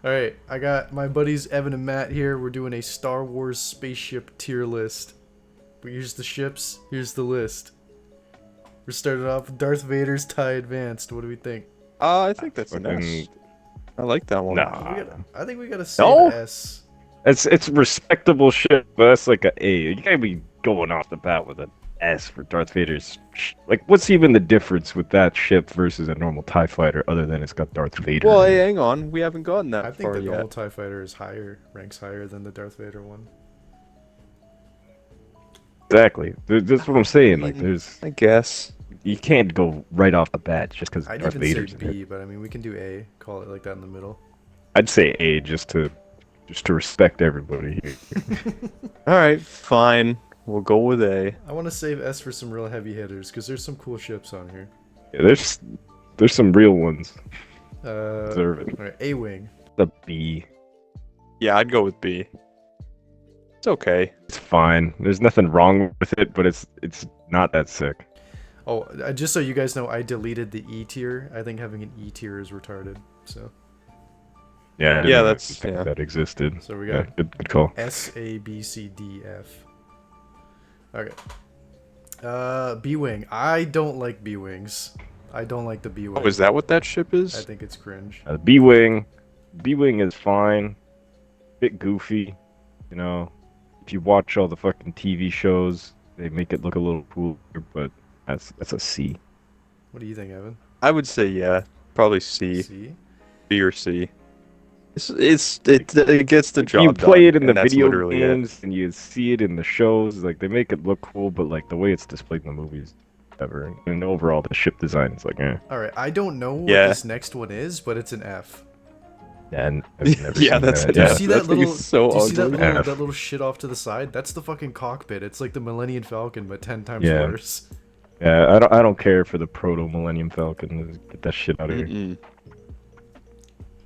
All right, I got my buddies Evan and Matt here. We're doing a Star Wars spaceship tier list. But here's the ships. Here's the list. We're starting off with Darth Vader's TIE Advanced. What do we think? I think that's an Fucking S. I like that one. nah. I think we gotta save No? S. It's respectable shit, but that's like a A. You can't be going off the bat with an S for Darth Vader's. Like, what's even the difference with that ship versus a normal TIE fighter other than it's got Darth Vader? Well, in hey, it? hang on. We haven't gotten that I think far the yet. normal TIE Fighter is higher, ranks higher than the Darth Vader one. Exactly. That's what I'm saying. Like, I guess. you can't go right off the bat just because I'd Darth even say Vader's in it. B, but I mean we can do A. Call it like that in the middle. I'd say A just to respect everybody here. All right, fine. We'll go with A. I want to save S for some real heavy hitters because there's some cool ships on here. Yeah, there's some real ones. Deserve it. All right, A-wing. The B. Yeah, I'd go with B. It's okay. It's fine. There's nothing wrong with it, but it's not that sick. Oh, just so you guys know, I deleted the E tier. I think having an E tier is retarded. So Yeah, I didn't Yeah, even that's- think yeah. that existed. we Yeah, got good call. S, A, B, C, D, F. Okay. B-wing. I don't like B-wings. I don't like the B-wing. Oh, is that what that ship I is? think it's cringe. B-wing is fine. Bit goofy, you know. If you watch all the fucking TV shows, they make it look a little cooler, but that's a C. What do you think, Evan? I would say yeah. Probably C. C? B or C. It gets the job You play it in done, the and that's video literally it. games and you see it in the shows, like they make it look cool, but like the way it's displayed in the movies, ever. And overall, the ship design is like, eh. Alright, I don't know what Yeah. this next one is, but it's an F. And I've never Yeah, seen that's that. Do you Yeah, see that that thing little? is so do you see that ugly. little, F. that little shit off to the side? That's the fucking cockpit. It's like the Millennium Falcon, but 10 times Yeah. worse. Yeah, I don't care for the proto Millennium Falcon. Just get that shit out of here. Mm-mm.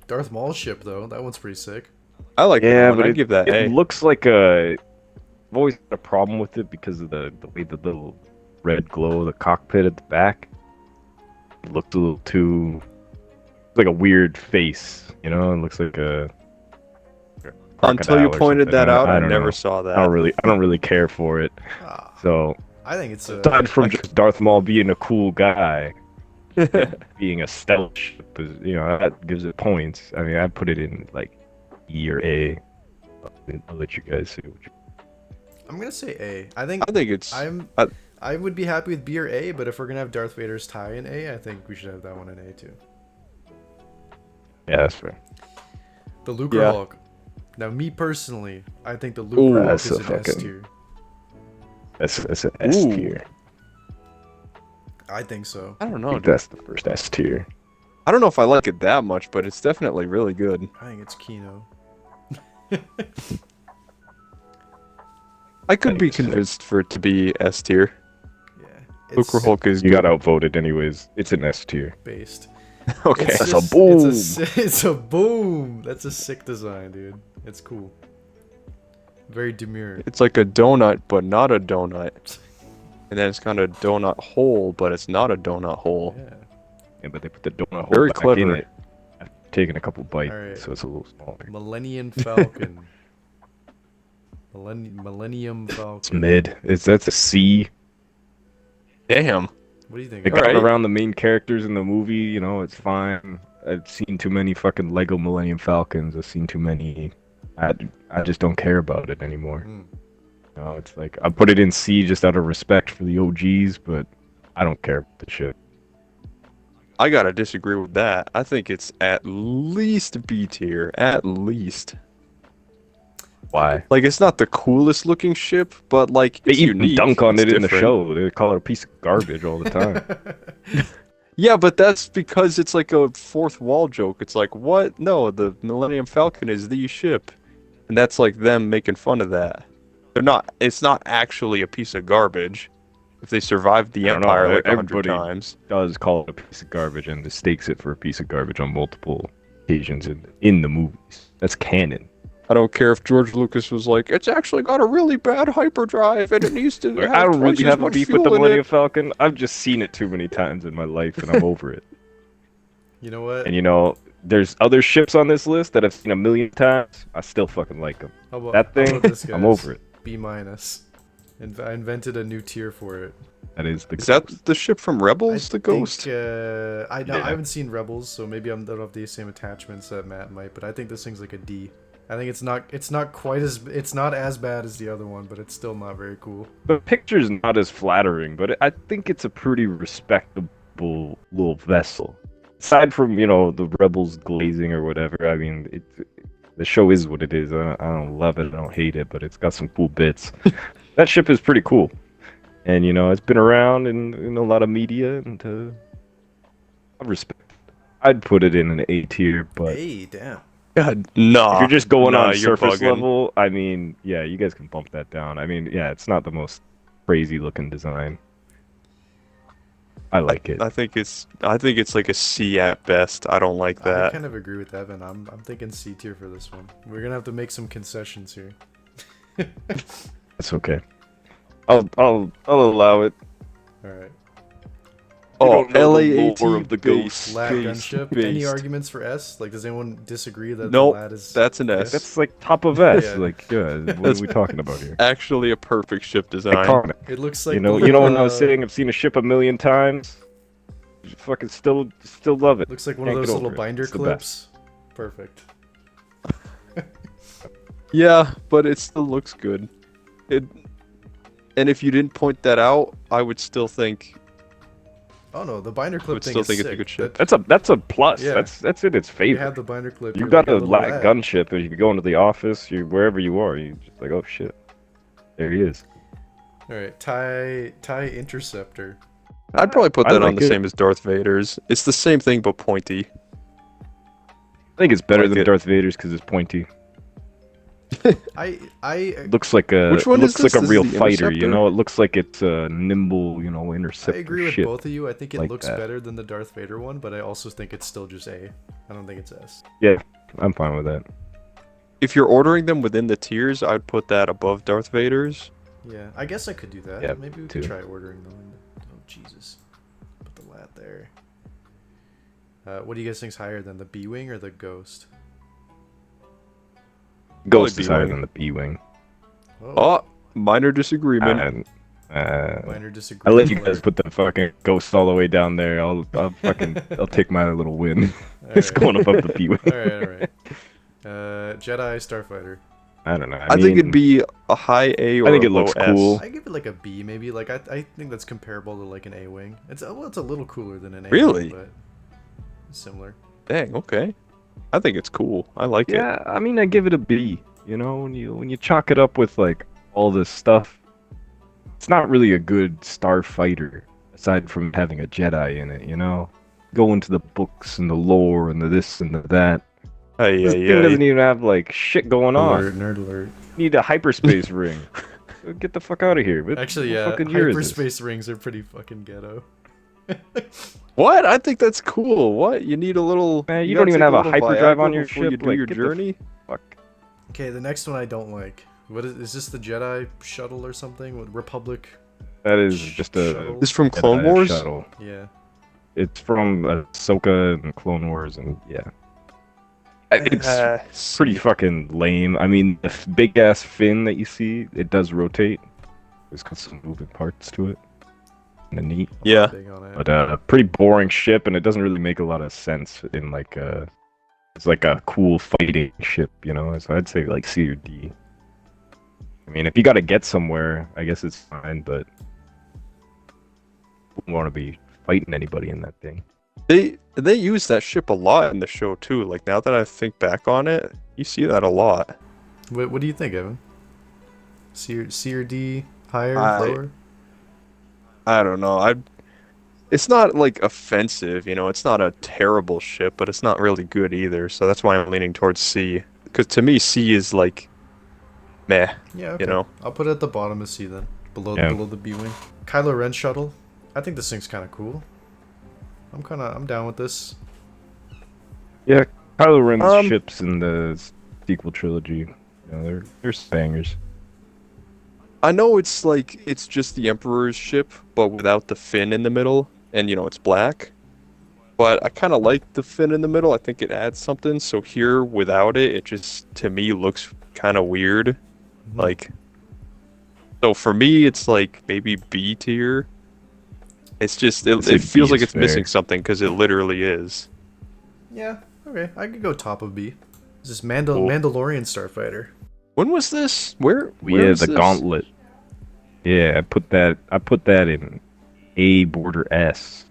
Darth Maul's ship though, that one's pretty sick. I like Yeah, that one. but I'd give that it A. looks like a. I've always had a problem with it because of the way the little red glow of the cockpit at the back. It looked a little too. Like a weird face, you know. It looks like a. Until you crocodile or pointed that something. out, I don't never know. saw that. I don't really care for it. Ah, So I think it's aside from like- just Darth Maul being a cool guy, being a stealth ship, is, you know, that gives it points. I mean, I put it in like E or A. I'll let you guys see what you. I'm gonna say A. I think I think it's. I would be happy with B or A, but if we're gonna have Darth Vader's tie in A, I think we should have that one in A too. Yeah, that's fair. The Lucre Yeah. Hulk. Now, me personally, I think the Ooh, Lucre Hulk that's is a an S fucking- tier. That's an S Ooh. tier. I think so. I don't I know. think Dude. that's the first S tier. I don't know if I like it that much, but it's definitely really good. I think it's Kino. I could be Thanks. convinced for it to be S tier. Yeah. Lucre Hulk is You good. got outvoted anyways. It's an S tier. based. Okay. It's That's a just- boom. It's a boom. That's a sick design, dude. It's cool. Very demure. It's like a donut, but not a donut. And then it's kind of donut hole, but it's not a donut hole. Yeah. Yeah, but they put the donut hole Very back in clever. it after taking a couple bites, Alright. so it's a little smaller. Millennium Falcon. Millennium It's Falcon. mid. That's a C. Damn. What do you think? They Evan? got Alright. around the main characters in the movie, you know, it's fine. I've seen too many fucking Lego Millennium Falcons. I've seen too many. I just don't care about it anymore. Mm. You know, it's like I put it in C just out of respect for the OGs, but I don't care about the shit. I gotta disagree with that. I think it's at least B tier. At least. Why? Like, it's not the coolest looking ship, but like, They it's even unique. dunk on It's it in the different. show. They call it a piece of garbage all the time. Yeah, but that's because it's like a fourth wall joke. It's like, what? No, the Millennium Falcon is the ship. And that's like them making fun of that. It's not actually a piece of garbage. If they survived the I don't know, Empire like 100 everybody- times. Does call it a piece of garbage and mistakes it for a piece of garbage on multiple occasions in the movies. That's canon. I don't care if George Lucas was like, it's actually got a really bad hyperdrive and it needs to Like, have I don't twice really as have a much beef with the fuel in Millennium it. Falcon. I've just seen it too many times in my life and I'm over it. You know what? And you know, there's other ships on this list that I've seen a million times. I still fucking like them. That How thing, about this, I'm guys? over it. B minus. I invented a new tier for it. That is the. Is that the ship from I Rebels, the think, Ghost? I Yeah. haven't seen Rebels, so maybe I don't have the same attachments that Matt might, but I think this thing's like a D. I think it's not quite as it's not as bad as the other one, but it's still not very cool. The picture's not as flattering, but I think it's a pretty respectable little vessel. Aside from the Rebels glazing or whatever, I mean, the show is what it is. I don't love it, I don't hate it, but it's got some cool bits. That ship is pretty cool, and it's been around in a lot of media, and I respect it. I'd put it in an A tier, but Hey, damn. God, nah. if you're just going nah, on you're surface bugging. level, I mean, yeah, you guys can bump that down. I mean, yeah, it's not the most crazy looking design. I like it. I think it's like a C at best. I don't like I that. kind of agree with Evan. I'm thinking C tier for this one. We're gonna have to make some concessions here. That's okay. I'll allow it. All right. Oh, don't know the LAAT lore of the base. ghost. Lad Based, gunship. Any based. arguments for S? Like, does anyone disagree that Nope, the lad is? that's an S. That's like top of S. Yeah. Like, yeah, what That's- are we talking about here? Actually, a perfect ship design. Iconic. It looks like You know the when I was little, saying I've seen a ship a million times. Fucking still love it. looks like one of Can't those get little over it. binder It's the clips. Perfect. Yeah, but it still looks good. And if you didn't point that out, I would still think Oh no, the binder clip would thing still is think it's a sick. good ship. That's a plus. Yeah. That's in its You favor. have the binder clip. You you're got like a little light lad. gunship, and you can go into the office, wherever you are, you just like, oh shit, there he is. All right, tie interceptor. I'd probably put I that on like the it. same as Darth Vader's. It's the same thing but pointy. I think it's better Like than it. Darth Vader's because it's pointy. I Looks like a Which one is looks like this? a This real is the fighter. Interceptor? It looks like it's a nimble, interceptor agree with ship. both of you. I think it like looks that. better than the Darth Vader one, but I also think it's still just A. I don't think it's S. Yeah, I'm fine with that. If you're ordering them within the tiers, I'd put that above Darth Vader's. Yeah, I guess I could do that. Yeah, Maybe we too. could try ordering them. Oh Jesus, put the lad there. What do you guys think's higher than the B wing or the Ghost? Ghost is higher B-wing. than the B-wing. Oh, minor disagreement. And, Minor I disagreement. let you guys put the fucking Ghost all the way down there. I'll take my little win. It's going above the B-wing. All right. Jedi Starfighter. I don't know. I think it'd be a high A or I think a it low looks S. cool. I give it like a B, maybe. Like I think that's comparable to like an A wing. It's a little cooler than an A Really? wing, but similar. Dang, okay. I think it's cool. I like it. Yeah, I mean, I give it a B. When you chalk it up with like all this stuff, it's not really a good starfighter aside from having a Jedi in it. Go into the books and the lore and the this and the that. Hey, This thing doesn't even have like shit going on. Nerd alert. You need a hyperspace ring. Get the fuck out of here. Actually, What yeah, fucking year is this? hyperspace rings are pretty fucking ghetto. What? I think that's cool. What? You need a little. Man, you gotta don't even take have a little hyperdrive on Viagra your before ship, you do like, your get the journey. Fuck. Okay, the next one I don't like. What is this? The Jedi shuttle or something? With Republic? That is just a Shuttle? This from Jedi Clone Wars. shuttle. Yeah. It's from Ahsoka and Clone Wars, and yeah. It's pretty fucking lame. I mean, the big ass fin that you see, it does rotate. It's got some moving parts to it. Kinda neat. I'm Yeah. not big on it. But a pretty boring ship, and it doesn't really make a lot of sense in like it's like a cool fighting ship, So I'd say like C or D. I mean, if you got to get somewhere, I guess it's fine, but wouldn't want to be fighting anybody in that thing. They use that ship a lot in the show too. Like now that I think back on it, you see that a lot. What do you think, Evan? C or D? Higher? I- Lower? I don't know. It's not like offensive, It's not a terrible ship, but it's not really good either. So that's why I'm leaning towards C. Because to me, C is like, meh. Yeah, okay. I'll put it at the bottom of C then. Below the B wing. Kylo Ren shuttle. I think this thing's kind of cool. I'm down with this. Yeah, Kylo Ren's Um, ships in the sequel trilogy, they're bangers. I know it's just the Emperor's ship, but without the fin in the middle, and it's black. But I kind of like the fin in the middle. I think it adds something. So here, without it, it just, to me, looks kind of weird. Like, so for me, it's like maybe B tier. It's just, I'd say it feels B like is it's missing fair. something because it literally is. Yeah, okay. I could go top of B. This is Cool. Mandalorian Starfighter. When was this? Where Yeah, is the this? gauntlet. Yeah, I put that in A border S.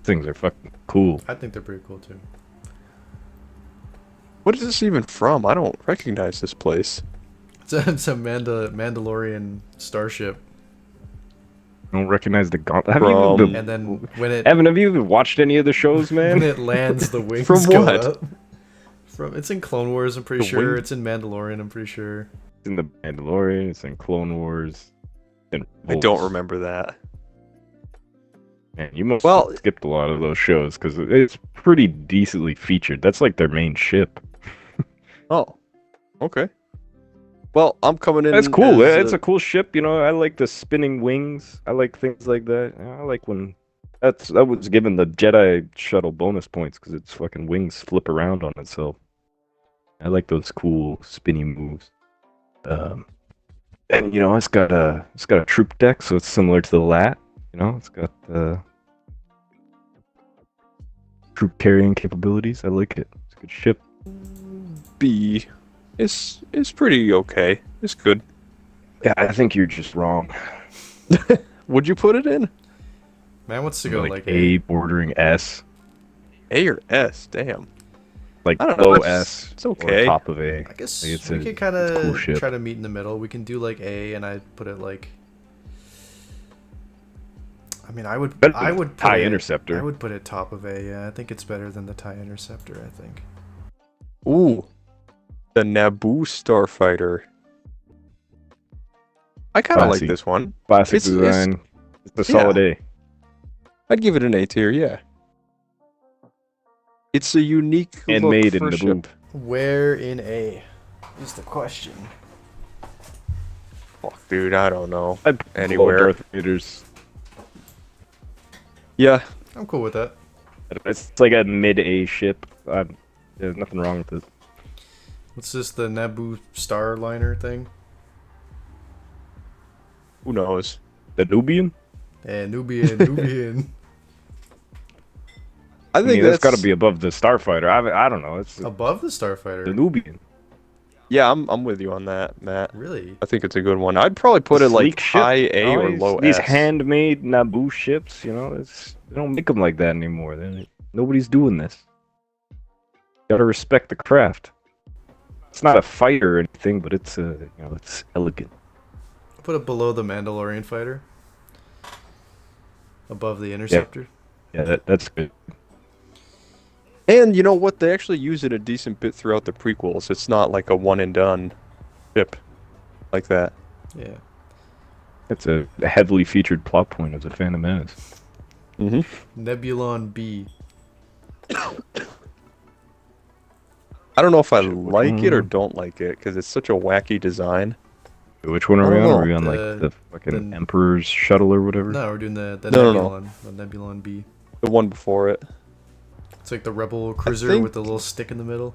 Things are fucking cool. I think they're pretty cool too. What is this even from? I don't recognize this place. It's a Mandalorian starship. I don't recognize the gauntlet. Have you From- even And then when it Evan, have you even watched any of the shows, when man? it lands, the wings From go what? up. It's in Clone Wars, I'm pretty The sure. wing- It's in Mandalorian, I'm pretty sure. It's in the Mandalorian. It's in Clone Wars. And I don't remember that. Man, you must Well- have skipped a lot of those shows because it's pretty decently featured. That's like their main ship. Oh, okay. Well, I'm coming in. That's cool. as It's a cool ship. You know, I like the spinning wings. I like things like that. I like when that was given the Jedi shuttle bonus points because its fucking wings flip around on itself. I like those cool spinny moves. And you know, it's got a troop deck, so it's similar to the LAT. You know, it's got troop carrying capabilities. I like it. It's a good ship. B. It's pretty okay. It's good. Yeah, I think you're just wrong. Would you put it in Man wants to go Like, like A bordering S, A or S? Damn. like I don't know, low it's- S, it's okay. or top of A. I guess It's we a- could kind it's a cool of ship. try to meet in the middle. We can do like A, and I put it like. I mean, I would. Better than I would. TIE put it- Interceptor. I would put it top of A. Yeah, I think it's better than the TIE Interceptor. I think. Ooh. The Naboo Starfighter. I kind of like Classy. this one. Classic It's- design. It's a yeah. solid A. I'd give it an A tier, yeah. It's a unique And look made in for Naboo. ship. Where in A is the question? Fuck, dude, I don't know. I'd put below Anywhere. Darth Vader's. Yeah, I'm cool with that. It's like a mid A ship. There's nothing wrong with it. What's this? The Naboo Starliner thing? who knows? The Nubian? Nubian, Nubian. I I think mean, that's got to be above the Starfighter. I don't know. It's the Above the Starfighter. Nubian. Yeah, I'm with you on that, Matt. Really? I think it's a good one. I'd probably put it like Sleek ship, high you A know, or low these S. handmade Naboo ships, you know, they don't make them like that anymore. Nobody's doing this. Gotta respect the craft. It's not a fighter or anything, but it's it's elegant. Put it below the Mandalorian fighter. Above the Interceptor. Yeah, that's good. And you know what? They actually use it a decent bit throughout the prequels. It's not like a one and done ship like that. Yeah. That's a heavily featured plot point of the Phantom Menace. Mm-hmm. Nebulon B. I don't know if I Shit, which like it or one? don't like it because it's such a wacky design. Which one are I we don't on? know. Are we on The- like the fucking the- Emperor's shuttle or whatever? No, we're doing the No, no, Nebulon. no. The Nebulon B. The one before it. It's like the Rebel cruiser think- with the little stick in the middle.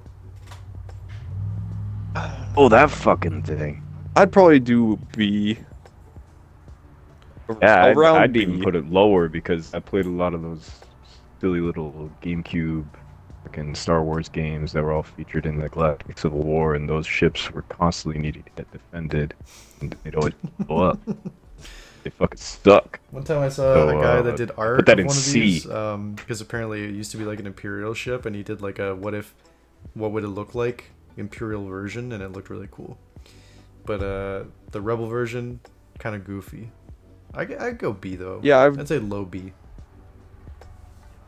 Oh, that fucking thing. I'd probably do B. Yeah, Around I'd B. even put it lower because I played a lot of those silly little GameCube fucking Star Wars games that were all featured in the Galactic Civil War, and those ships were constantly needing to get defended, and they'd always blow up. They fucking suck. One time I saw So, a guy that did art put that of in one of C. these, because apparently it used to be like an Imperial ship, and he did like a what would it look like Imperial version, and it looked really cool. But the Rebel version, kind of goofy. I'd go B though. Yeah, I'd say low B.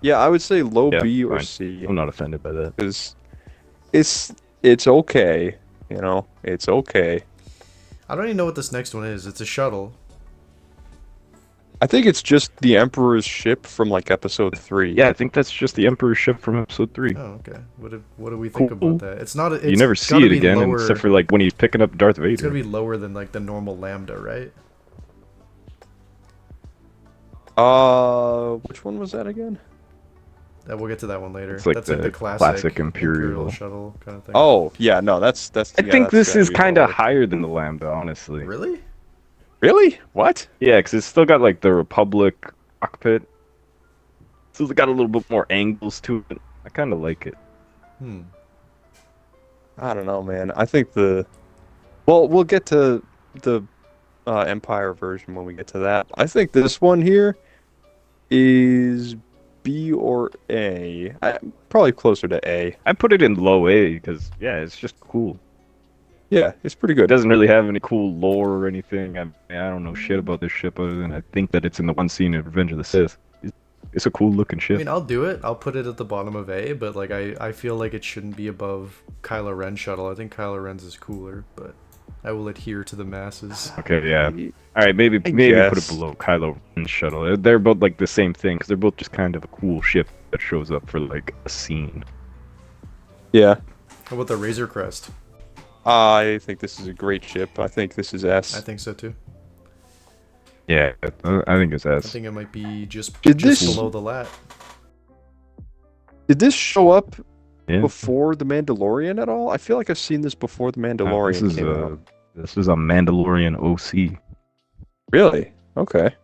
Yeah, I would say low Yeah, B or fine. C. I'm not offended by that. Because it's okay. You know, it's okay. I don't even know what this next one is. It's a shuttle. I think it's just the Emperor's ship from like episode 3. Yeah, I think that's just the Emperor's ship from Episode 3. Oh, okay. What do we think about that? It's not. It's You never see gotta it be again, lower, except for like when he's picking up Darth It's Vader. gonna be lower than like the normal Lambda, right? Which one was that again? We'll get to that one later. It's like That's the like the classic, classic Imperial. shuttle kind of thing. Oh, yeah, no, that's I yeah, think that's this gotta is be kind of lower. higher than the Lambda, honestly. Really? Really? What? Yeah, because it's still got like the Republic cockpit. So it's got a little bit more angles to it. I kind of like it. Hmm. I don't know, man. I think well, we'll get to the Empire version when we get to that. I think this one here is B or A. Probably closer to A. I put it in low A because, yeah, it's just cool. Yeah, it's pretty It good. doesn't really have any cool lore or anything. I don't know shit about this ship other than I think that it's in the one scene in Revenge of the Sith. It's a cool looking I ship. mean, I'll do it. I'll put it at the bottom of A, but like I feel like it shouldn't be above Kylo Ren shuttle. I think Kylo Ren's is cooler, but I will adhere to the masses. Okay, yeah. All right, maybe I put it guess. below Kylo Ren's shuttle. They're both like the same thing because they're both just kind of a cool ship that shows up for like a scene. Yeah. How about the Razor Crest? I think this is a great ship. I think this is S. I think so too. Yeah, I think it's I S. think it might be just Did this- below the lat. Did this show up Yeah. before The Mandalorian at all? I feel like I've seen this before The Mandalorian came out. This is a Mandalorian OC. Really? Okay.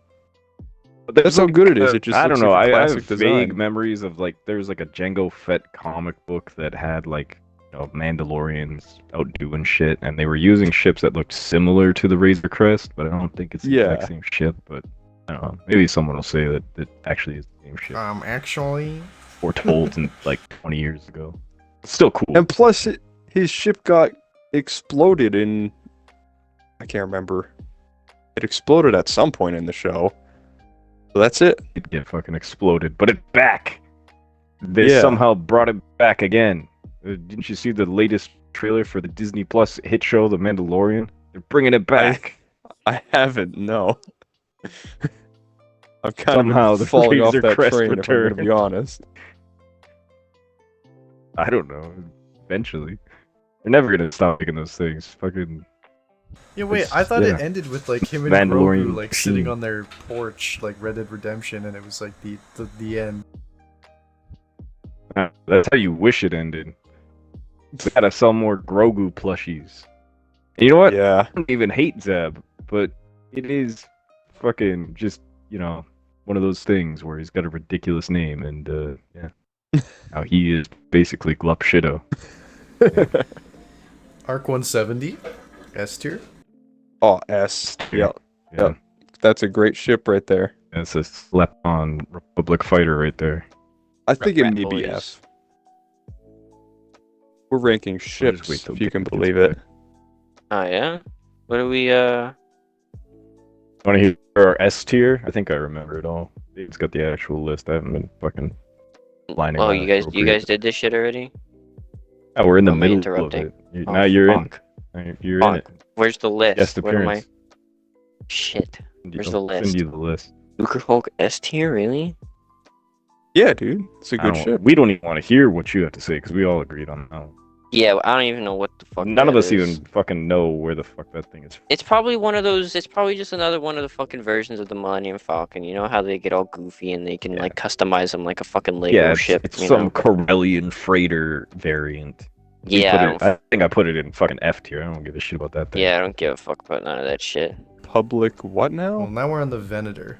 But That's how good it is. It just I looks don't know. like a I have classic vague design. memories of like there's like a Jango Fett comic book that had like Mandalorians out doing shit, and they were using ships that looked similar to the Razor Crest, but I don't think it's the exact Yeah. same ship. But I don't know. Maybe someone will say that it actually is the same ship, Actually, foretold in like 20 years ago. It's still cool. And plus, his ship got exploded in. I can't remember. It exploded at some point in the show. So that's it. It get fucking exploded, but it's back. They Yeah. somehow brought it back again. Didn't you see the latest trailer for the Disney Plus hit show, The Mandalorian? They're bringing it back. I haven't. No. I'm kind Somehow of the falling off Razor that Crest train, if I'm going to be returned. honest. I don't know. Eventually, they're never gonna stop making those things. Fucking. yeah. Wait, It's- I thought yeah. it ended with like him and Mandalorian Grogu like sitting scene. on their porch, like Red Dead Redemption, and it was like the end. That's how you wish it ended. We gotta sell more Grogu plushies. And you know what? Yeah. I don't even hate Zeb, but it is fucking just, one of those things where he's got a ridiculous name and, yeah. How he is basically Glup Shido. Arc 170, S tier. Oh, S. Yeah. Yeah. Yep. That's a great ship right there. That's a slept on Republic fighter right there. I think it Rat may be boys. F. We're ranking wait ships, till if you can Dick gets believe it. back. Oh yeah. What do we Want to hear our S tier? I think I remember it all. It's got the actual list. I haven't been fucking lining. Oh, my you guys appropriate- did this shit already? Oh, we're in the Am I middle of interrupting? it. Oh, Now you're fuck. in. You're in it. Fuck. Where's the list? Guest Where am I? appearance. Shit. Where's I'll the Send list? you the list. Luker Hulk S tier, really? Yeah, dude. It's a I good don't- ship. We don't even want to hear what you have to say because we all agreed on that. Yeah, I don't even know what the fuck. None of that us is. even fucking know where the fuck that thing is. It's probably one of those. It's probably just another one of the fucking versions of the Millennium Falcon. You know how they get all goofy and they can Yeah. like customize them like a fucking Lego Yeah, ship. it's you some know? Corellian freighter variant. We Yeah, put I it- don't, I think I put it in fucking F tier. I don't give a shit about that thing. yeah, I don't give a fuck about none of that shit. Public what now? Well, now we're on the Venator.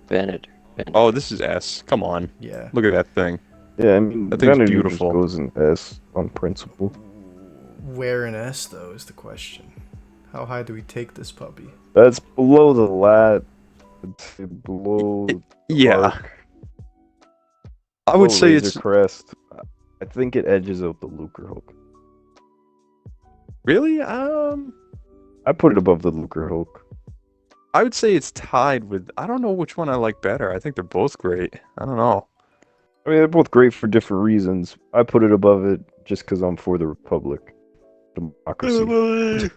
Bennett. Oh, this is S. Come on. Yeah. Look at that thing. Yeah, I mean, That thing's Venator beautiful. just goes in S on principle. Where in S though is the question. How high do we take this puppy? That's below the lat. It's below. the Yeah. arc, I would below say Razor it's Crest. I think it edges out the Lucre Hulk. really I put it above the Lucre Hulk. I would say it's tied with I don't know which one I like better. I think they're both great. I don't know. I mean, they're both great for different reasons. I put it above it just because I'm for the Republic. Democracy.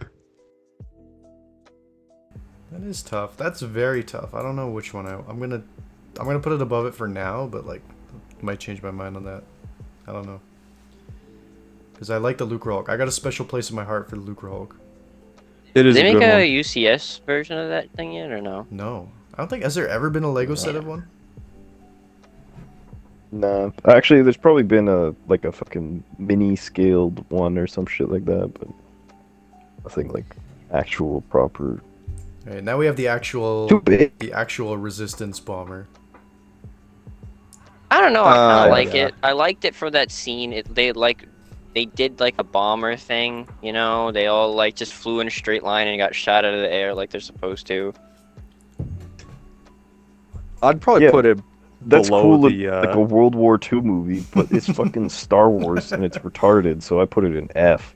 That is tough. That's very tough. I don't know which one I'm gonna put it above it for now, but like might change my mind on that. I don't know. Because I like the Luke Hulk. I got a special place in my heart for the Luke Hulk. It is Did they a make good a one. UCS version of that thing yet or no? No. I don't think has there ever been a Lego set of one? Nah, actually, there's probably been a like a fucking mini scaled one or some shit like that, but nothing like actual proper. All right, now we have Too big. the actual resistance bomber. I don't know. I kind of like yeah. it. I liked it for that scene. They did like a bomber thing. You know, they all like just flew in a straight line and got shot out of the air like they're supposed to. I'd probably Yeah, put it That's below cool, the. like a World War II movie, but it's fucking Star Wars and it's retarded, so I put it in F.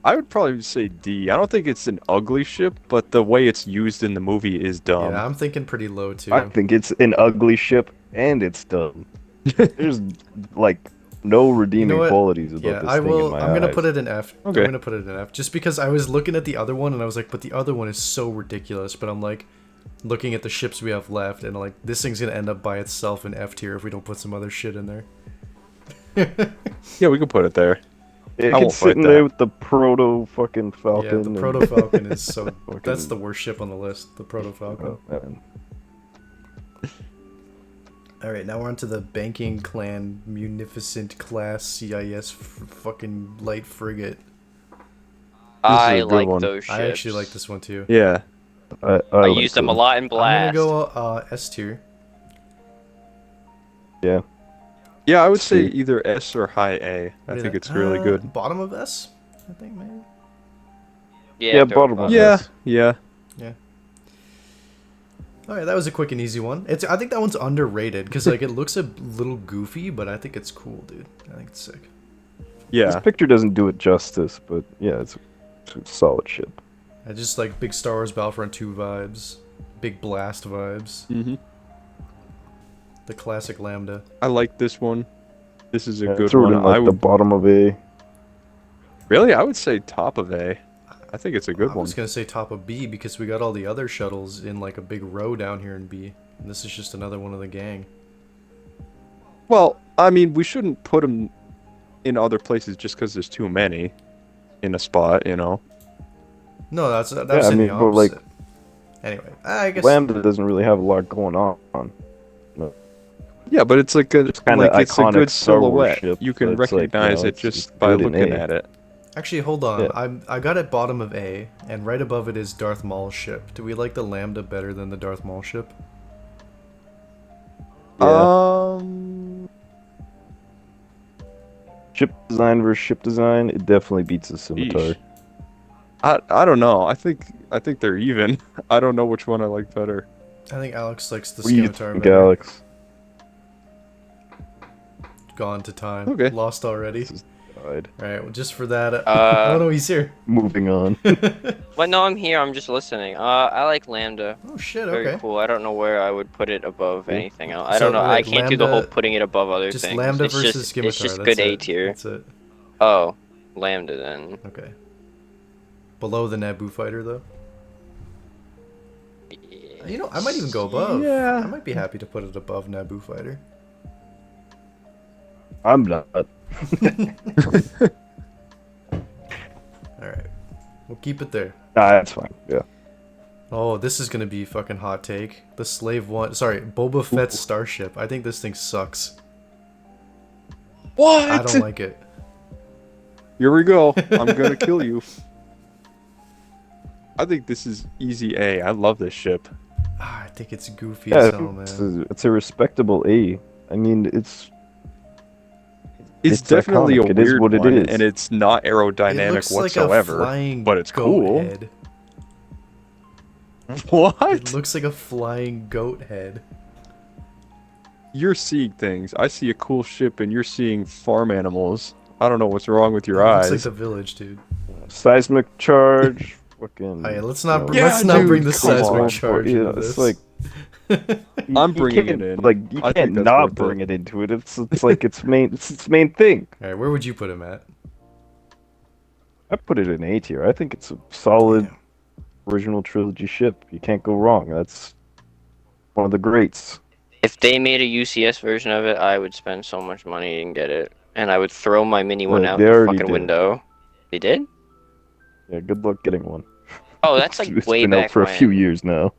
I would probably say D. I don't think it's an ugly ship, but the way it's used in the movie is dumb. Yeah, I'm thinking pretty low too. I think it's an ugly ship and it's dumb. There's like no redeeming what? qualities about Yeah, this I thing will. in my I'm gonna eyes. put it in F. Okay. I'm gonna put it in F. Just because I was looking at the other one and I was like, but the other one is so ridiculous. But I'm like, looking at the ships we have left and like, this thing's gonna end up by itself in F tier if we don't put some other shit in there. Yeah, we can put it there. It I can won't sit fight in there that. with the proto fucking Yeah, Falcon. the and- Proto Falcon is so. Fucking- That's the worst ship on the list. The Proto Falcon. Oh, man. All right, now we're on to the Banking Clan Munificent Class CIS fucking light frigate. I a good like one. those ships. I actually like this one too. Yeah. I I like used them a them. lot in I'm Blast. gonna go S tier. Yeah. Yeah, I would say See. either S or high A. I think it's really good. Bottom of S, I think maybe. Yeah, throw bottom it of bottom. Yeah, S. yeah. All right, that was a quick and easy one. I think that one's underrated because like it looks a little goofy, but I think it's cool, dude. I think it's sick. Yeah. This picture doesn't do it justice, but yeah, it's a solid ship. I just like big Star Wars Battlefront 2 vibes, big Blast vibes, hmm the classic Lambda. I like this one. This is a Yeah, good throw one. it in like I the would bottom of A. really, I would say top of A. I think it's a good I one. was gonna say top of B because we got all the other shuttles in like a big row down here in B, and this is just another one of the gang. Well, I mean, we shouldn't put them in other places just because there's too many in a spot, you know. No, that's I in mean, the but, like, opposite. Anyway, I guess Lambda doesn't really have a lot going on. Yeah, but it's like a kinda like it's a iconic good Star Wars silhouette. ship, You can but it's like, you recognize know, it it's just by good in looking A. at it. actually hold on. Yeah. I got it bottom of A, and right above it is Darth Maul's ship. Do we like the Lambda better than the Darth Maul ship? Yeah. Ship design versus ship design, it definitely beats the Scimitar. Yeesh. I don't know. I think they're even. I don't know which one I like better. I think Alex likes the What do you Scimitar think, better. Alex? Gone to time. Okay. Lost already. This is died. Alright, well, just for that. Oh no, he's here. Moving on. But no, I'm here. I'm just listening. I like Lambda. Oh shit, Very okay. cool. I don't know where I would put it above anything else. I So, don't know. I wait, can't do the whole Lambda- putting it above other Just things. Lambda it's versus just, Scimitar. It's just that's good it. A tier. That's it. Oh, Lambda then. Okay. Below the Naboo fighter, though. You know, I might even go above. Yeah. I might be happy to put it above Naboo fighter. I'm not. Alright. We'll keep it there. Nah, that's fine. Yeah. Oh, this is gonna be fucking hot take. The Slave One. Sorry, Boba Fett's starship. I think this thing sucks. What? I don't like it. Here we go. I'm gonna kill you. I think this is easy A. I love this ship. I think it's goofy Yeah, as hell, it's man. a respectable A. I mean, It's It's definitely iconic. a It is weird what it one, is. and it's not It aerodynamic looks like a whatsoever. flying but it's goat cool. head. What? It looks like a flying goat head. You're seeing things. I see a cool ship, and you're seeing farm animals. I don't know what's wrong with your It eyes. looks like the village, dude. seismic charge. Fucking. Oh, yeah, let's not you know, let's not dude, bring the come seismic on. charge Yeah, into it's this. like I'm you bringing can't- it in. Like you I can't think that's not worth it. bring it into it. It's like its main thing. All right, where would you put him at? I put it in A tier. I think it's a solid Damn. original trilogy ship. You can't go wrong. That's one of the greats. If they made a UCS version of it, I would spend so much money and get it, and I would throw my mini one out They the already fucking did. window. They did? Yeah, good luck getting one. Oh, that's like It's way been back out for when. a few years now.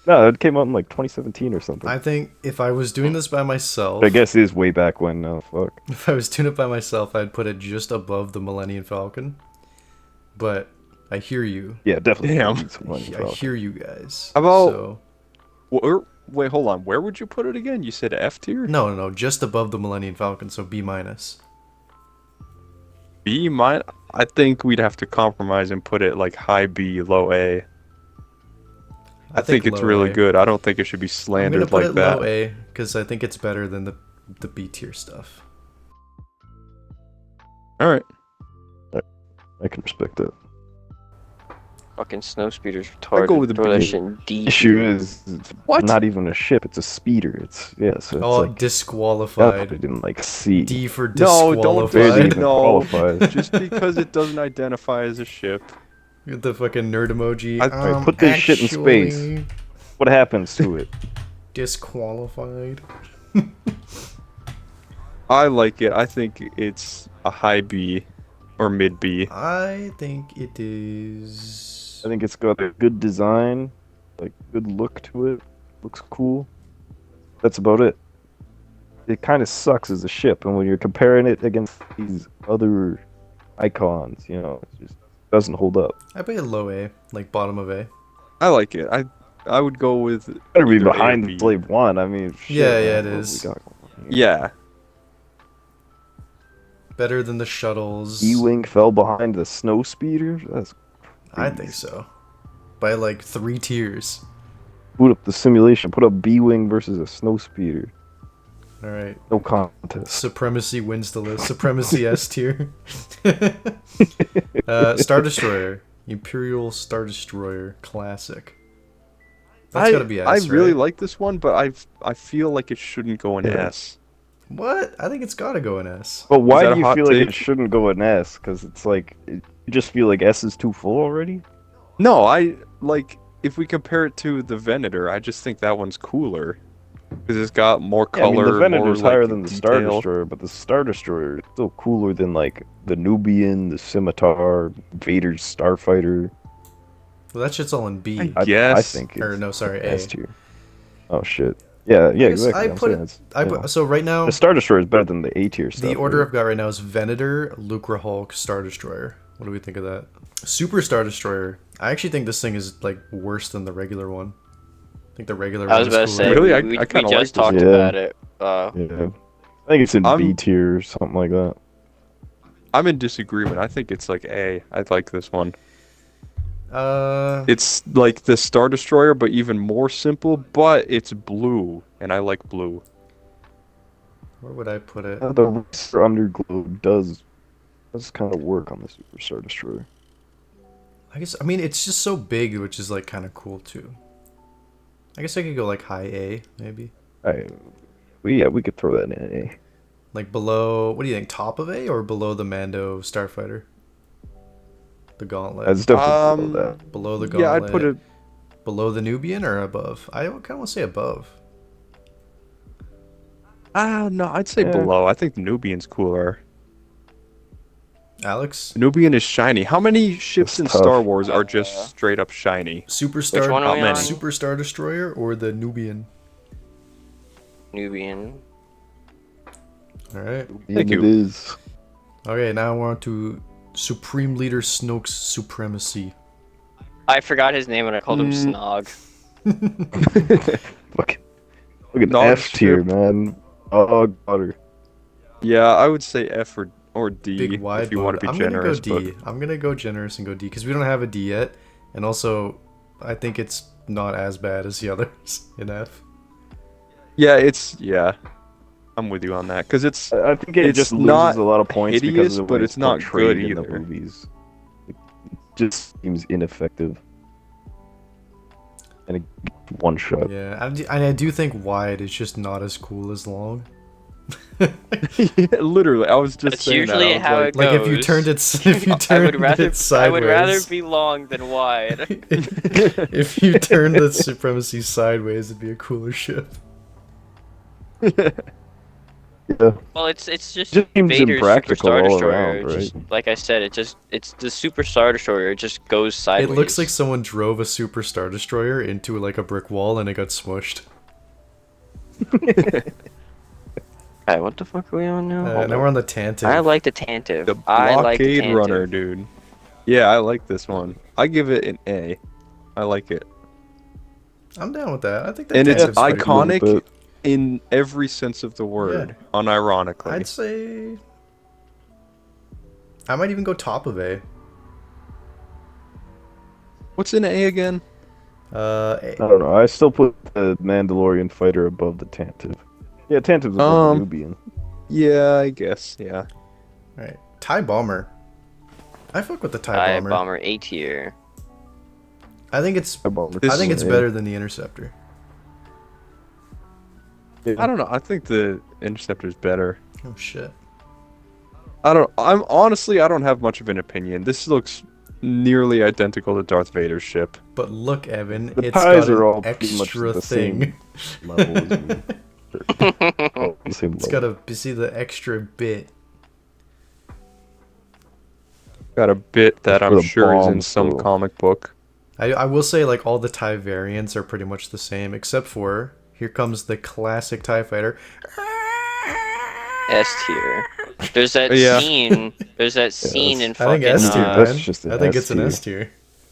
No, it came out in like 2017 or something. I think if I was doing this by myself, But I guess it is way back when now. Fuck. if I was doing it by myself, I'd put it just above the Millennium Falcon. But I hear you. Yeah, definitely. Damn. I hear you guys. How about- So, Wait, hold on. Where would you put it again? You said F tier? no, just above the Millennium Falcon, so B minus. B minus. I think we'd have to compromise and put it like high B, low A. I think it's low really A. good. I don't think it should be I'm gonna slandered put like it that. low A because I think it's better than the B tier stuff. All right. I can respect that. Fucking snow speeders I go retarded. with the Throw that B. shit in D. Issue is, it's What? not even a ship. It's a speeder. It's so it's Oh, like disqualified. I didn't like C. D for No, don't Barely disqualified. even No. qualifies. Just because it doesn't identify as a ship. With the fucking nerd emoji. I- put this shit in space. actually What happens to it? Disqualified. I like it. I think it's a high B or mid B. I think it is. I think it's got a good design, like good look to it. Looks cool. That's about it. It kind of sucks as a ship, and when you're comparing it against these other icons, you know, it just doesn't hold up. I put it low A, like bottom of A. I like it. I would go with Better be either A or behind B. Slave One. I mean, shit, Yeah, yeah, man, it what is. we got going on here? Yeah. Better than the shuttles. E-Wing fell behind the snow speeder. That's I think so. By like 3 tiers. boot up the simulation. Put up B-Wing versus a snow speeder. Alright. No contest. Supremacy wins the list. Supremacy S tier. Star Destroyer. Imperial Star Destroyer. Classic. That's gotta be S, I really right? like this one, but I feel like it shouldn't go in Yeah. S. What? I think it's gotta go in S. But why that do a you hot feel like take? it shouldn't go in S? Because it's like you just feel like S is too full already. No, I like if we compare it to the Venator, I just think that one's cooler because it's got more Yeah, I mean, color. the Venator's more, higher like, than the Star detail. Destroyer, but the Star Destroyer is still cooler than like the Nubian, the Scimitar, Vader's Starfighter. Well, that shit's all in B. I I guess. think Or it's no, sorry, A. S tier. Oh shit. Yeah, yeah, guess exactly. I I'm put saying it- it's, I you put, know. so right now, The Star Destroyer is better than the A tier stuff. the order right? I've got right now is Venator, Lucre Hulk, Star Destroyer. What do we think of that? Super Star Destroyer. I actually think this thing is like worse than the regular one. I think the regular I one was is about to cooler. say, Really? I we kinda like just this talked one. about Yeah. it. Yeah. I think it's in I'm- B tier or something like that. I'm in disagreement. I think it's like A. I like this one. It's like the Star Destroyer, but even more simple. But it's blue, and I like blue. Where would I put it? The Racer Underglow does kind of work on the Super Star Destroyer. I guess, I mean, it's just so big, which is like kind of cool too. I guess I could go like high A, maybe. We could throw that in A. Like below, what do you think, top of A or below the Mando Starfighter? The Gauntlet. That's definitely below that. Below the Gauntlet. Yeah, I'd put it. Below the Nubian or above? I kind of want to say above. No, I'd say Yeah. below. I think the Nubian's cooler. Alex? Nubian is shiny. How many ships That's in tough. Star Wars are just straight up shiny? Superstar, one are we on? Super Star Destroyer or the Nubian? Nubian. Alright. And Thank you. it is. Okay, now we're on to Supreme Leader Snoke's Supremacy. I forgot his name when I called him Mm. Snog. Fucking look at Nog F tier, ship. man. Oh, butter. Yeah, I would say F or D Big wide if you want to be I'm generous. gonna go D. I'm gonna go generous and go D because we don't have a D yet, and also I think it's not as bad as the others in F. Yeah, I'm with you on that because it's I think it It's just not loses a lot of points hideous, because of the but way it's not portrayed good in the either. movies. It just seems ineffective. And it one shot. Yeah, I do think wide is just not as cool as long. yeah, literally. I was just That's saying usually that. I how was it Like if you goes. turned it, if you I turned would rather, it sideways. I would rather be long than wide. If you turned the Supremacy sideways, it'd be a cooler ship. Yeah. Well, it's just Just seems Vader's Super impractical Star all Destroyer. around, It right? just like I said, it's the Super Star Destroyer. It just goes It sideways. looks like someone drove a Super Star Destroyer into like a brick wall and it got smushed. Alright, what the fuck are we on now? Hold Now up. we're on the Tantive. I like the Tantive. The I like the Blockade Tantive. Runner, dude. Yeah, I like this one. I give it an A. I like it. I'm down with that. I think that And it's Tantive's pretty cool. iconic bit. in every sense of the word, unironically. I'd say I might even go top of A. What's in A again? I don't know. I still put the Mandalorian fighter above the Tantive. Yeah, Tantive's above the Nubian. Yeah, I guess. Yeah. Alright. TIE Bomber. I fuck with the TIE TIE Bomber. Bomber A tier. I think it's This better than the Interceptor. I don't know. I think the Interceptor's better. Oh shit. I don't have much of an opinion. This looks nearly identical to Darth Vader's ship. But look, Evan, The it's ties got are an all pretty much extra the thing. same level as me. Oh, the same It's level. got see the extra bit. Got a bit that That's I'm where the sure is in bombs some go. comic book. I will say like all the TIE variants are pretty much the same, except for here comes the classic TIE fighter. S tier. There's that Yeah. scene. There's that scene in I fucking. think S tier, That's man. just an I think S it's an tier. S tier.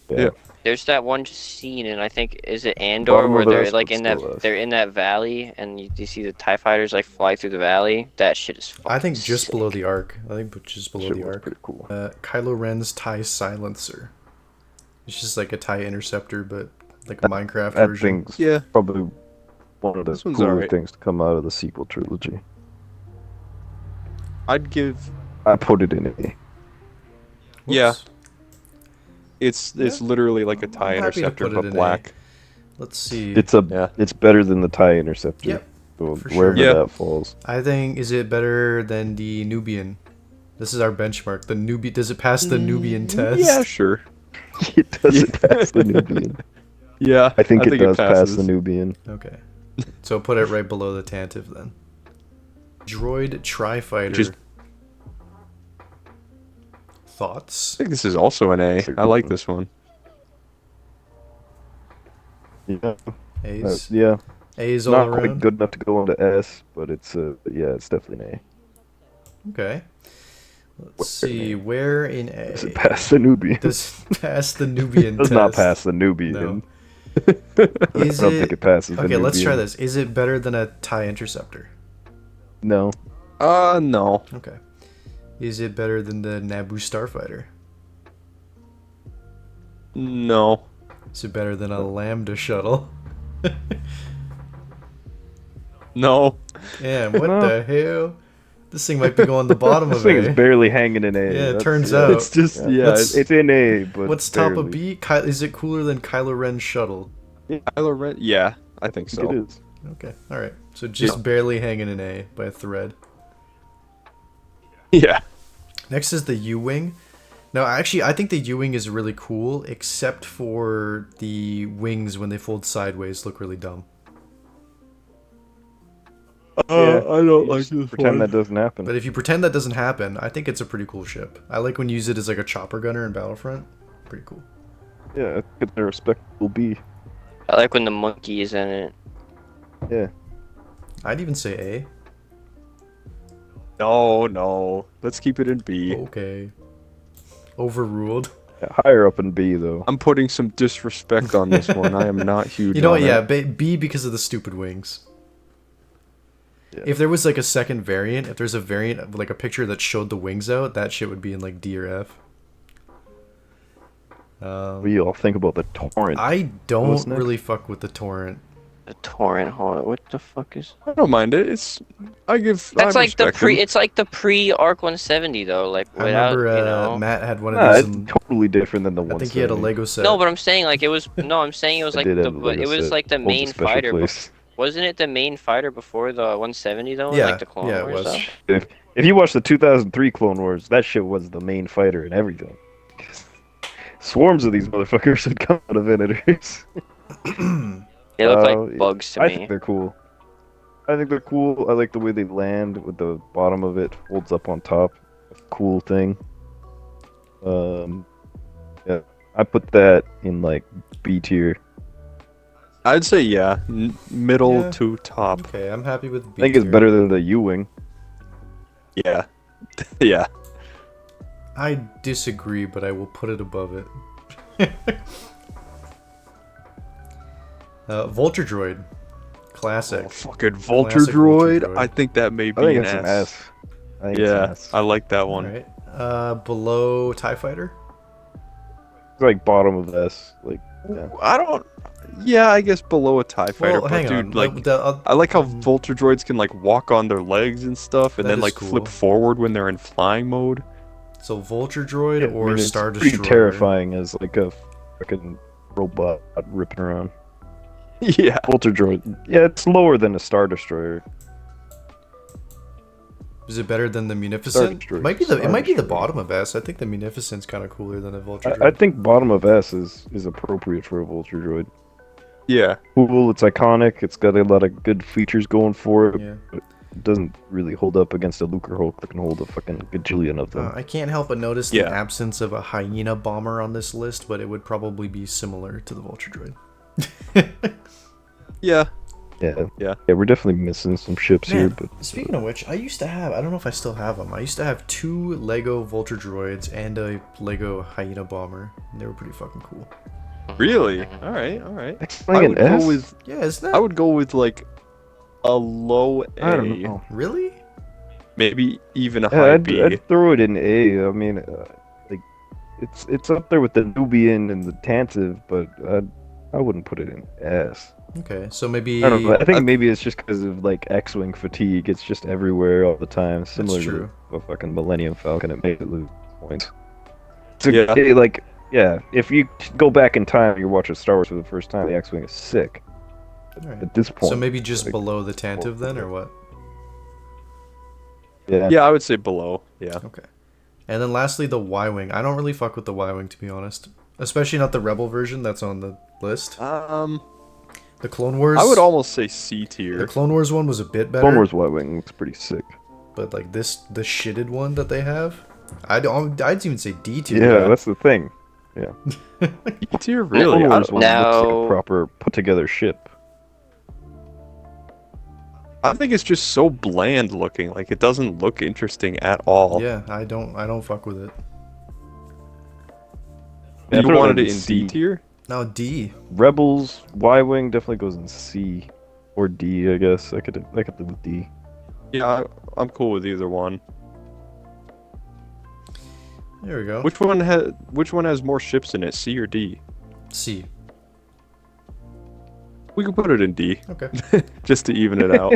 Yeah. There's that one scene, and I think is it Andor Bottom where of the they're S, like but in that still S. they're in that valley, and you see the Tie Fighters like fly through the valley. That shit is fucking I think just sick. below the arc. I think just below Shit the was arc. pretty cool. Kylo Ren's TIE Silencer. It's just like a TIE Interceptor, but like a Minecraft That version. thing's Yeah. probably one of the This one's cooler alright. things to come out of the sequel trilogy. I'd give. I put it in A. Yeah. Whoops. It's Yeah. literally like a I'm TIE happy to Interceptor, put it but in A. black. Let's see. Yeah. It's better than the TIE Interceptor. Yep, So for wherever sure. Yeah. that falls. I think is it better than the Nubian? This is our benchmark. The Nubian does it pass the Nubian test? Yeah, sure. It doesn't pass the Nubian. Yeah. I think it does pass passes. the Nubian. Okay. So put it right below the Tantive then. Droid Tri-Fighter. Just- Thoughts? I think this is also an A. I like this one. Yeah. A's. Yeah. A's all Not around. quite good enough to go into S, but it's yeah, it's definitely an A. Okay. Let's Where see. in A? Where in A? Does it pass the Nubian? Does pass the Nubian Does test? not pass the Nubian. No. I Is don't it... think it passes the Okay, Nubian. let's try this. Is it better than a TIE Interceptor? No. No. Okay. Is it better than the Naboo Starfighter? No. Is it better than a Lambda shuttle? No. Yeah, what No. the hell? This thing might be going the bottom This of thing A. is barely hanging in A. Yeah, it That's- turns yeah. out. It's just, yeah. What's- It's in A, but What's top of barely. B? Is it cooler than Kylo Ren's shuttle? Kylo Ren. Yeah, I think I think so. it is. Okay, alright. So just barely hanging in A by a thread. Yeah. Next is the U-Wing. Now, actually, I think the U-Wing is really cool, except for the wings when they fold sideways look really dumb. Yeah, I don't You just pretend that doesn't happen. But if you pretend that doesn't happen, I think it's a pretty cool ship. I like when you use it as like a chopper gunner in Battlefront. Pretty cool. Yeah, I think they're a respectable B. I like when the monkey is in it. Yeah. I'd even say A. No. Let's keep it in B. Okay. Overruled. Yeah, higher up in B though. I'm putting some disrespect on this one. I am not huge. You know what? on Yeah, it. B because of the stupid wings. Yeah. If there was like a second variant, if there's a variant of like a picture that showed the wings out, that shit would be in like D or F. What do you all think about the torrent? I don't What's next? really fuck with the torrent. The torrent. Hold on, what the fuck is? I don't mind it. I That's I like the respect pre. him. It's like the pre Arc 170 though. Like I without remember you know. Matt had one of Nah, these. it's And totally different than the one. I think he had a Lego set. No, but I'm saying like it was. No, I'm saying it was I like did the. have a But Lego it was set. like the Holds a main special fighter. place. Wasn't it the main fighter before the 170 though? in, Yeah, like the Clone yeah, it Wars was. stuff? If you watch the 2003 Clone Wars, that shit was the main fighter and everything. Swarms of these motherfuckers would come out of Venators. They look Uh, like bugs to I me. think they're cool. I think they're cool. I like the way they land with the bottom of it folds up on top. Cool thing. Um, yeah, I put that in like B tier. I'd say yeah, middle Yeah. to top. Okay, I'm happy with B I think it's tier. better than the U-wing. Yeah, yeah. I disagree, but I will put it above it. Vulture Droid. Classic. Oh, fucking Vulture Classic Vulture droid. Droid. I think that may I be think an it's an S. S. I think it's an Yeah, S. I like that one. Alright. Below TIE Fighter? It's like bottom of S. Like, yeah. I don't. Yeah, I guess below a Tie Fighter, Well, but hang dude, on. like, The, I like how Vulture droids can like walk on their legs and stuff, and That then is like cool. flip forward when they're in flying mode. so Vulture Droid Yeah, or I mean, Star it's pretty Destroyer? terrifying as like a fucking robot ripping around. Yeah. Vulture droid. Yeah, it's lower than a Star Destroyer. Is it better than the Munificent? Destroyer. It might be the Star Destroyer. bottom of S. I think the Munificent's kind of cooler than a Vulture Droid. I think bottom of S is appropriate for a Vulture droid. Yeah. Cool, it's iconic. It's got a lot of good features going for it. Yeah. But it doesn't really hold up against a Lucre Hulk that can hold a fucking gajillion of them. I can't help but notice the Yeah. absence of a hyena bomber on this list, but it would probably be similar to the Vulture Droid. Yeah. Yeah, we're definitely missing some ships here, Man, but speaking of which, I used to have, I don't know if I still have them, I used to have 2 Lego Vulture Droids and a Lego Hyena Bomber, and they were pretty fucking cool. Really? All right. All right. I Explain would an go S? with. Yeah, isn't that? I would go with like a low A, I don't know. Really? maybe even a Yeah, high I'd, B. I'd throw it in A. I mean, like, it's up there with the Nubian and the Tantive, but I wouldn't put it in S. Okay, so maybe... I don't know. I think maybe it's just because of like X-wing fatigue. It's just everywhere all the time, similar true. to a fucking Millennium Falcon. It makes it lose points. So, Yeah. if you go back in time, you're watching Star Wars for the first time. The X-wing is sick. Alright. At this point, So maybe just like, below the Tantive then, or what? yeah. Yeah, I would say below. Yeah. Okay. And then lastly, the Y-Wing. I don't really fuck with the Y-Wing, to be honest. Especially not the Rebel version that's on the list. The Clone Wars... I would almost say C The tier. Clone Wars one was a bit better. Clone Wars Y-wing looks pretty sick. But like the shitted one that they have, I'd even say D tier. Yeah, that's the thing. Yeah. C tier, really? Clone I, Wars one looks like Now- a proper put together ship. I think it's just so bland looking. Like it doesn't look interesting at all. Yeah, I don't fuck with it. Yeah, You throw wanted in it in C. D tier? No, D. Rebels Y-wing definitely goes in C or D, I guess. I could do with D. Yeah, I'm cool with either one. There we go. Which one has more ships in it, C or D? C. We could put it in D, Okay. just to even it out.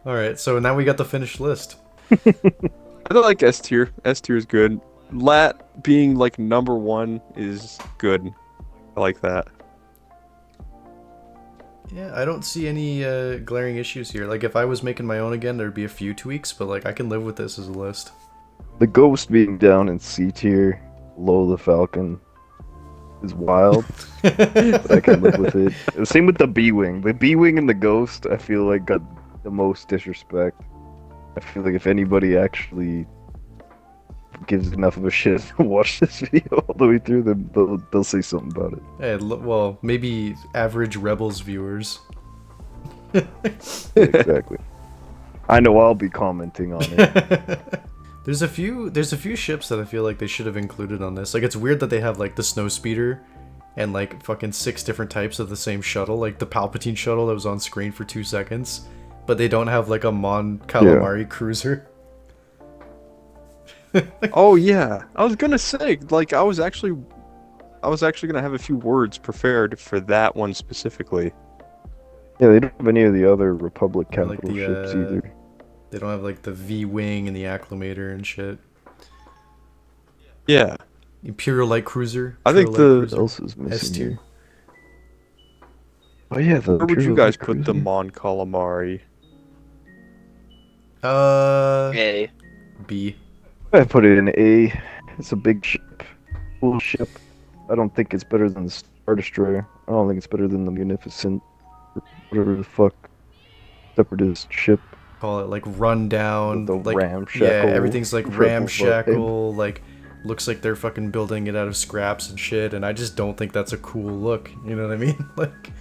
All right. So now we got the finished list. I like S tier. S tier is good. Lat being like number 1 is good. I like that. Yeah, I don't see any glaring issues here. Like if I was making my own again, there'd be a few tweaks, but like I can live with this as a list. The Ghost being down in C tier, below the Falcon, is wild. But I can live with it. Same with the B-wing. The B-wing and the Ghost, I feel like got the most disrespect. I feel like if anybody actually gives enough of a shit to watch this video all the way through, then they'll say something about it. Hey, well, maybe average Rebels viewers. Exactly. I know I'll be commenting on it. There's a few ships that I feel like they should have included on this. Like it's weird that they have like the snow speeder and like fucking 6 different types of the same shuttle, like the Palpatine shuttle that was on screen for 2 seconds, but they don't have like a Mon Calamari cruiser. Oh yeah, I was gonna say like I was actually gonna have a few words prepared for that one specifically. Yeah, they don't have any of the other Republic Or, like, capital the, ships either. They don't have like the V-wing and the Acclimator and shit. Yeah, Imperial Light Cruiser. I think Imperial Light What Cruiser. else is missing S tier. here? Oh yeah, the where would you Imperial guys Light put the Cruiser. Mon Calamari? A. B. I put it in A. It's a big ship, cool ship. I don't think it's better than the Star Destroyer. I don't think it's better than the Munificent, whatever the fuck. separatist ship. Call it like run down, The like ramshackle yeah, everything's like rebel ramshackle, like looks like they're fucking building it out of scraps and shit, and I just don't think that's a cool look. You know what I mean? Like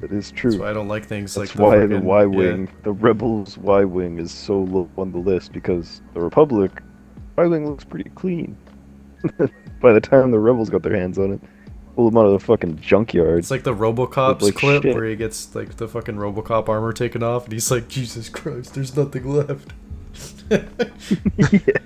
That is true. that's why I don't like things That's like the why fucking, the Y-wing, the Rebels Y-wing is so low on the list, because the Republic Y-wing looks pretty clean. By the time the Rebels got their hands on it, pull them out of the fucking junkyard. It's like the RoboCop's like clip shit. where he gets like the fucking RoboCop armor taken off, and he's like, Jesus Christ, there's nothing left. Yeah.